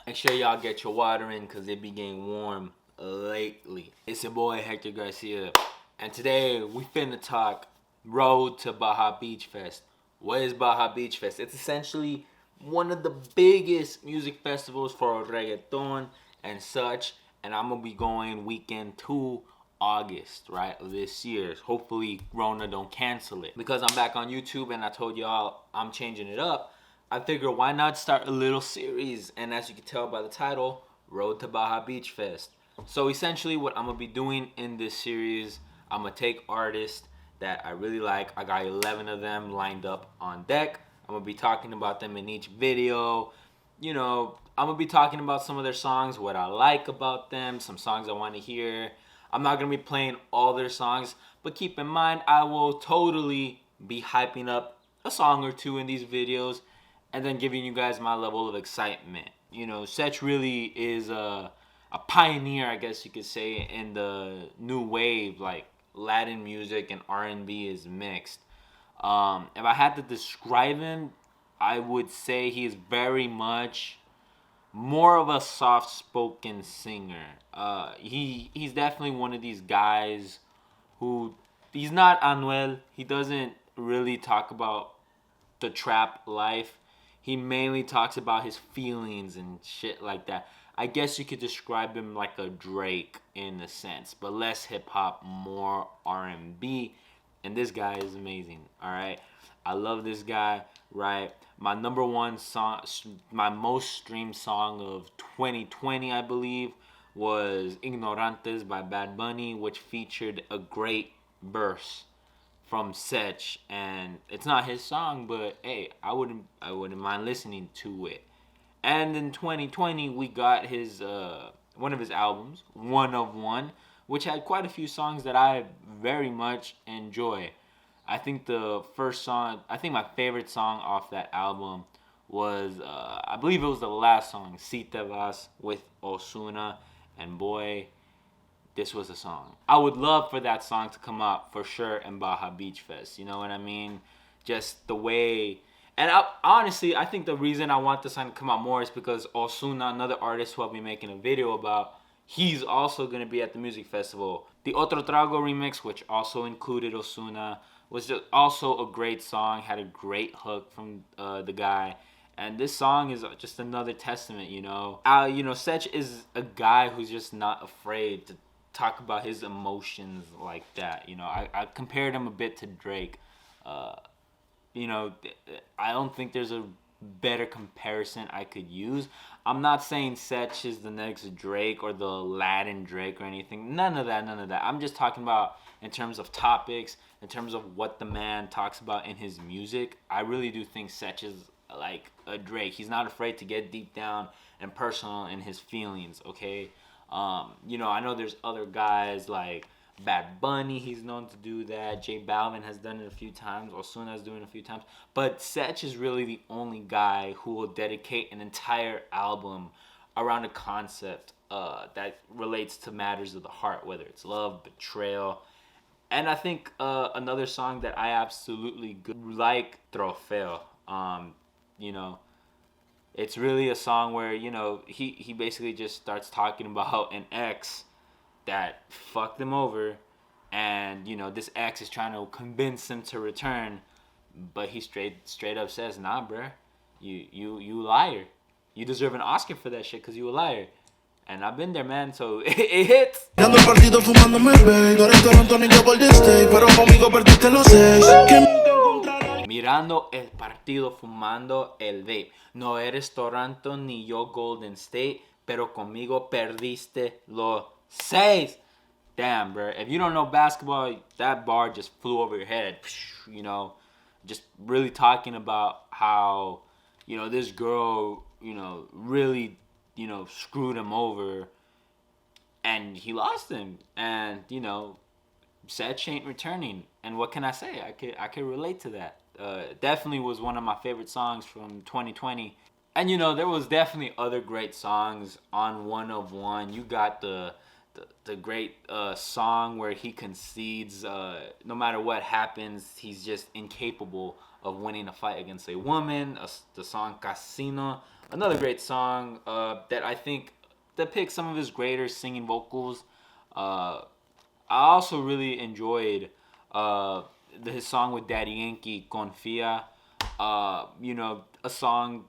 Make sure y'all get your water in because it be getting warm lately. It's your boy Hector Garcia, and today we finna talk Road to Baja Beach Fest. What is Baja Beach Fest? It's essentially one of the biggest music festivals for reggaeton and such, and I'm gonna be going weekend 2 August, right, of this year. Hopefully Rona don't cancel it. Because I'm back on YouTube and I told y'all I'm changing it up, I figured why not start a little series, and as you can tell by the title, Road to Baja Beach Fest. So essentially what I'm gonna be doing in this series, I'm gonna take artists that I really like. I got 11 of them lined up on deck. I'm gonna be talking about them in each video. You know, I'm gonna be talking about some of their songs, what I like about them, some songs I want to hear. I'm not gonna be playing all their songs, but keep in mind I will totally be hyping up a song or two in these videos and then giving you guys my level of excitement. You know, Sech really is a pioneer, I guess you could say, in the new wave, like Latin music and R&B is mixed. If I had to describe him, I would say he is very much more of a soft-spoken singer. He's definitely one of these guys who, he's not Anuel. He doesn't really talk about the trap life. He mainly talks about his feelings and shit like that. I guess you could describe him like a Drake in a sense, but less hip hop, more R&B. And this guy is amazing. All right, I love this guy. Right, my number one song, my most streamed song of 2020, I believe, was "Ignorantes" by Bad Bunny, which featured a great verse from Sech, and it's not his song, but hey, I wouldn't mind listening to it. And in 2020, we got his one of his albums, One of One, which had quite a few songs that I very much enjoy. I think my favorite song off that album was, I believe it was the last song, Si Te Vas with Ozuna, and boy, this was a song. I would love for that song to come out for sure in Baja Beach Fest. You know what I mean? Just the way. And honestly, I think the reason I want this song to come out more is because Ozuna, another artist who I'll be making a video about, he's also going to be at the music festival. The Otro Trago remix, which also included Ozuna, was just also a great song, had a great hook from the guy. And this song is just another testament, you know. Sech is a guy who's just not afraid to talk about his emotions like that. You know, I compared him a bit to Drake. You know, I don't think there's a better comparison I could use. I'm not saying Sech is the next Drake or the Latin Drake or anything. None of that. I'm just talking about in terms of topics, in terms of what the man talks about in his music. I really do think Sech is like a Drake. He's not afraid to get deep down and personal in his feelings, okay? I know there's other guys like Bad Bunny, he's known to do that. J Balvin has done it a few times. Ozuna doing it a few times. But Sech is really the only guy who will dedicate an entire album around a concept that relates to matters of the heart, whether it's love, betrayal. And I think another song that I absolutely like, Trofeo. It's really a song where, he basically just starts talking about an ex that fucked him over, and this ex is trying to convince him to return, but he straight up says, nah, bruh, you liar, you deserve an Oscar for that shit because you a liar. And I've been there, man, so it hits. Mirando el partido fumando el vape. No eres Toronto ni yo Golden State, pero conmigo perdiste los 6. Damn, bro. If you don't know basketball, that bar just flew over your head. Just really talking about how, this girl, really, screwed him over, and he lost him. And, Sech ain't returning. And what can I say? I could relate to that. Definitely was one of my favorite songs from 2020. And there was definitely other great songs on One of One. You got the great song where he concedes. No matter what happens, he's just incapable of winning a fight against a woman. The song Casino, another great song that I think depicts some of his greater singing vocals. I also really enjoyed his song with Daddy Yankee, Confia. A song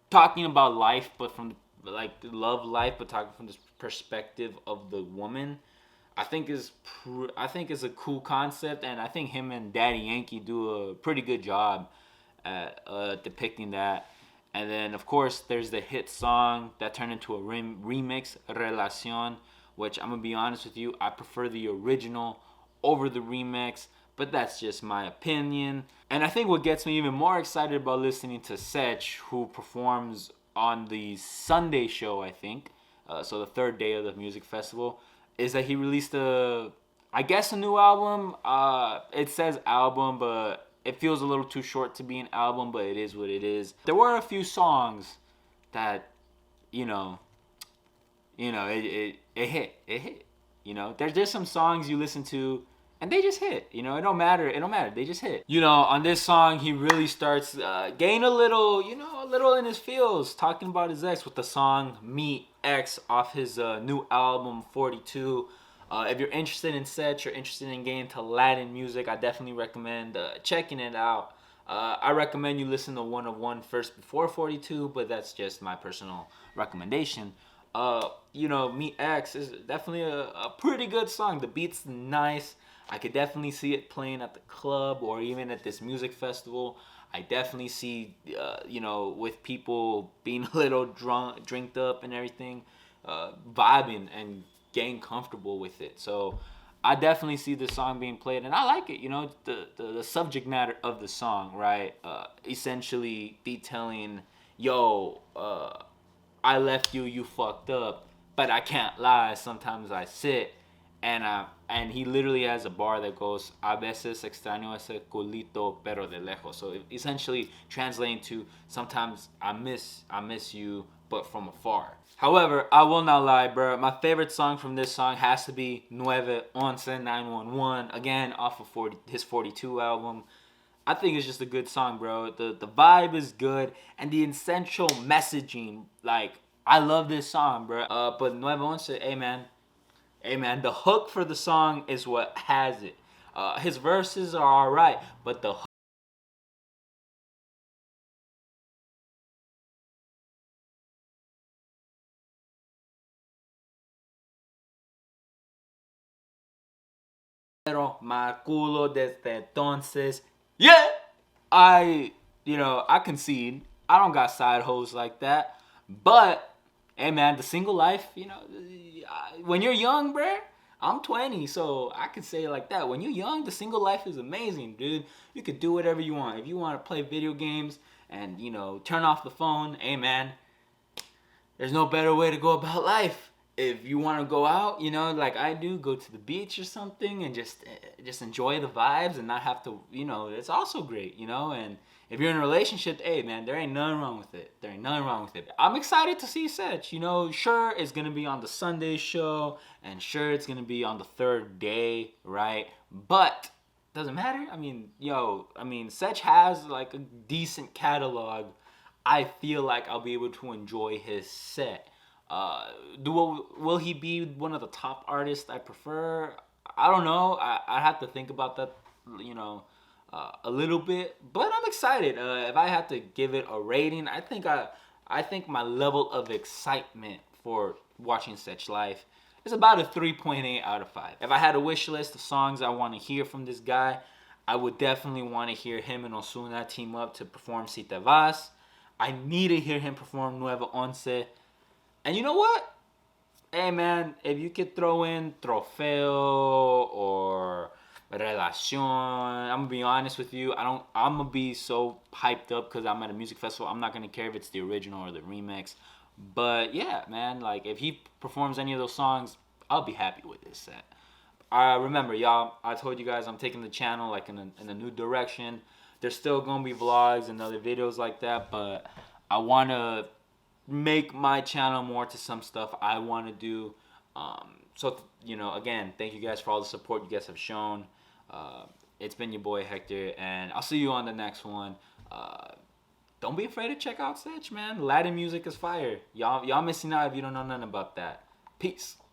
talking about life, but from like love life, but talking from this perspective of the woman. I think is a cool concept, and I think him and Daddy Yankee do a pretty good job at depicting that. And then of course there's the hit song that turned into a remix, Relacion, which I'm gonna be honest with you, I prefer the original over the remix, but that's just my opinion. And I think what gets me even more excited about listening to Sech, who performs on the Sunday show, I think, so the third day of the music festival, is that he released a new album. It says album, but it feels a little too short to be an album, but it is what it is. There were a few songs that, it hit. It hit. There's some songs you listen to and they just hit. It don't matter. They just hit. On this song, he really starts getting a little in his feels, talking about his ex with the song "Me X" off his new album 42. If you're interested in Sech, you're interested in getting into Latin music, I definitely recommend checking it out. I recommend you listen to One of One first before 42, but that's just my personal recommendation. Me X is definitely a pretty good song. The beat's nice. I could definitely see it playing at the club or even at this music festival. I definitely see, with people being a little drinked up and everything, vibing and getting comfortable with it. So I definitely see the song being played, and I like it. The subject matter of the song, right? Essentially detailing, I left you, you fucked up, but I can't lie. Sometimes I sit, and he literally has a bar that goes, "A veces extraño ese culito, pero de lejos." So essentially translating to, sometimes I miss you, but from afar. However, I will not lie, bro. My favorite song from this song has to be 911, again off of his 42 album. I think it's just a good song, bro. The vibe is good, and the essential messaging, like, I love this song, bro. But 911, hey man, the hook for the song is what has it. His verses are alright, but the pero culo desde entonces. Yeah, I concede. I don't got side hoes like that. But, hey man, the single life, when you're young, bruh, I'm 20, so I can say it like that. When you're young, the single life is amazing, dude. You could do whatever you want. If you want to play video games and, turn off the phone, hey man, there's no better way to go about life. If you want to go out, like I do, go to the beach or something and just enjoy the vibes and not have to, it's also great, And if you're in a relationship, hey man, there ain't nothing wrong with it. I'm excited to see Sech. Sure it's gonna be on the Sunday show, and sure it's gonna be on the third day, right? But doesn't matter. Sech has like a decent catalog. I feel like I'll be able to enjoy his set. Will he be one of the top artists I prefer? I don't know. I have to think about that, a little bit. But I'm excited. If I had to give it a rating, I think my level of excitement for watching Sech live is about a 3.8 out of 5. If I had a wish list of songs I want to hear from this guy, I would definitely want to hear him and Ozuna team up to perform Si Te Vas. I need to hear him perform 911. And you know what? Hey man, if you could throw in Trofeo or Relacion, I'm gonna be honest with you. I'm gonna be so hyped up because I'm at a music festival. I'm not gonna care if it's the original or the remix. But yeah, man, like if he performs any of those songs, I'll be happy with this set. Remember, y'all, I told you guys I'm taking the channel like in a new direction. There's still gonna be vlogs and other videos like that, but I wanna make my channel more to some stuff I want to do. So again, thank you guys for all the support you guys have shown. It's been your boy Hector, and I'll see you on the next one. Don't be afraid to check out Sech, man. Latin music is fire. Y'all missing out if you don't know nothing about that. Peace.